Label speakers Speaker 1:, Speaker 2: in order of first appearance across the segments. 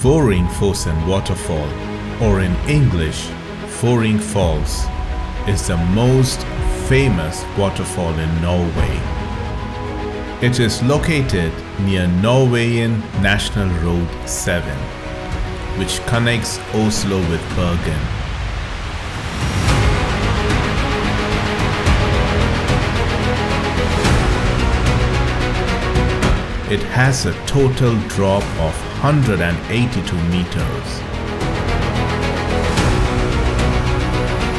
Speaker 1: Vøringsfossen waterfall, or in English, Vøringsfossen, is the most famous waterfall in Norway. It is located near Norwegian National Road 7, which connects Oslo with Bergen. It has a total drop of 182 meters.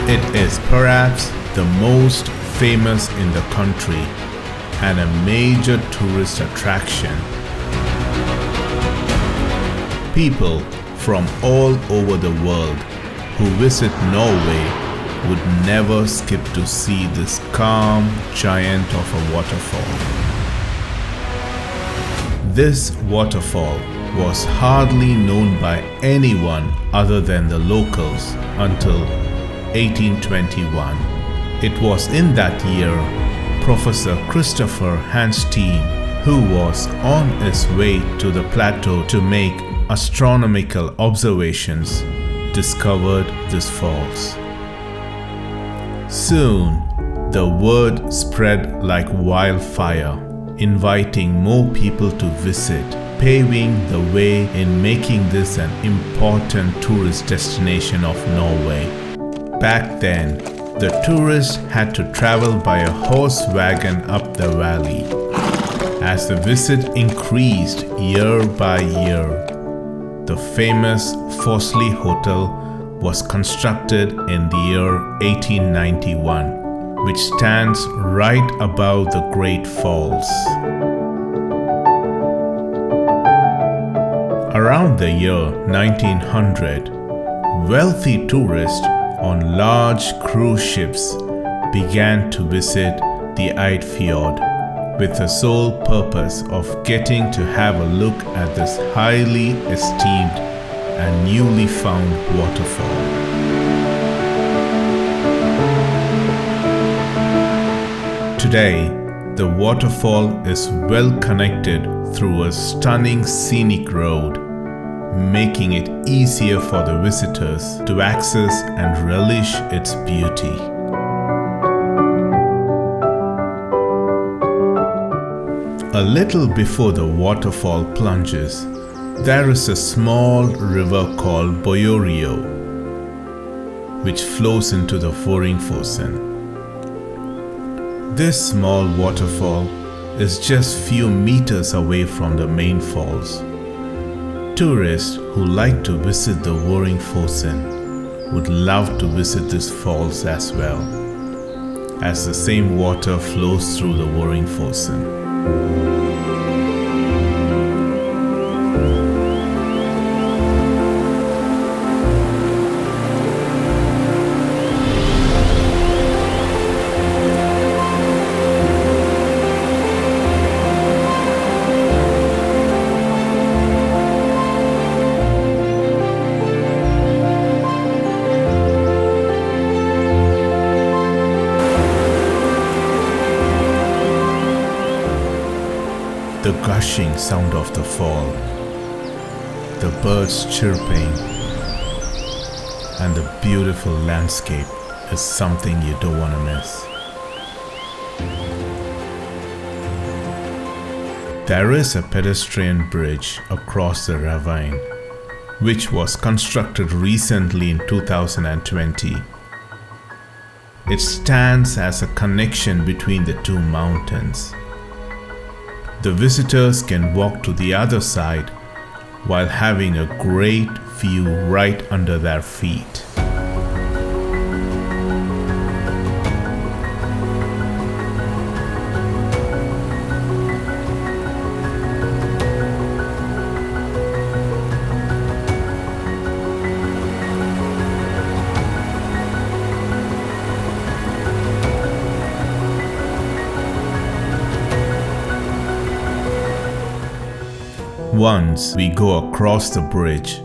Speaker 1: It is perhaps the most famous in the country and a major tourist attraction. People from all over the world who visit Norway would never skip to see this calm giant of a waterfall. This waterfall was hardly known by anyone other than the locals until 1821. It was in that year Professor Christopher Hanstein, who was on his way to the plateau to make astronomical observations, discovered these falls. Soon, the word spread like wildfire, inviting more people to visit, paving the way in making this an important tourist destination of Norway. Back then, the tourists had to travel by a horse wagon up the valley. As the visit increased year by year, the famous Fosli Hotel was constructed in the year 1891, which stands right above the Great Falls. Around the year 1900, wealthy tourists on large cruise ships began to visit the Eidfjord with the sole purpose of getting to have a look at this highly esteemed and newly found waterfall. Today, the waterfall is well connected through a stunning scenic road, making it easier for the visitors to access and relish its beauty. A little before the waterfall plunges, there is a small river called Bojorio, which flows into the Voringsfossen. This small waterfall is just few meters away from the main falls. Tourists who like to visit the Vøringsfossen would love to visit these falls as well, as the same water flows through the Vøringsfossen. The gushing sound of the fall, the birds chirping, and the beautiful landscape is something you don't want to miss. There is a pedestrian bridge across the ravine, which was constructed recently in 2020. It stands as a connection between the two mountains. The visitors can walk to the other side while having a great view right under their feet. Once we go across the bridge,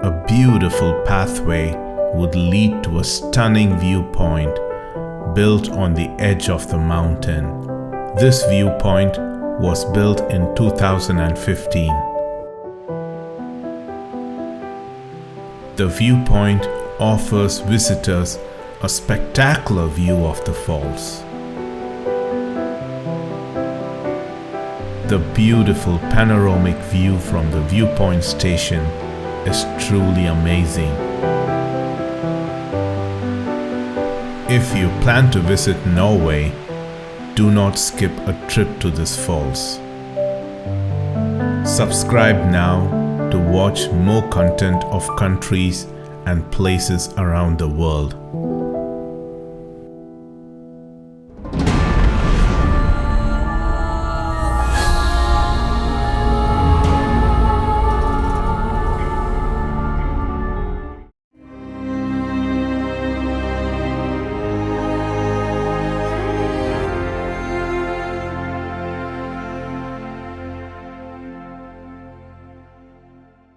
Speaker 1: a beautiful pathway would lead to a stunning viewpoint built on the edge of the mountain. This viewpoint was built in 2015. The viewpoint offers visitors a spectacular view of the falls. The beautiful panoramic view from the viewpoint station is truly amazing. If you plan to visit Norway, do not skip a trip to these falls. Subscribe now to watch more content of countries and places around the world.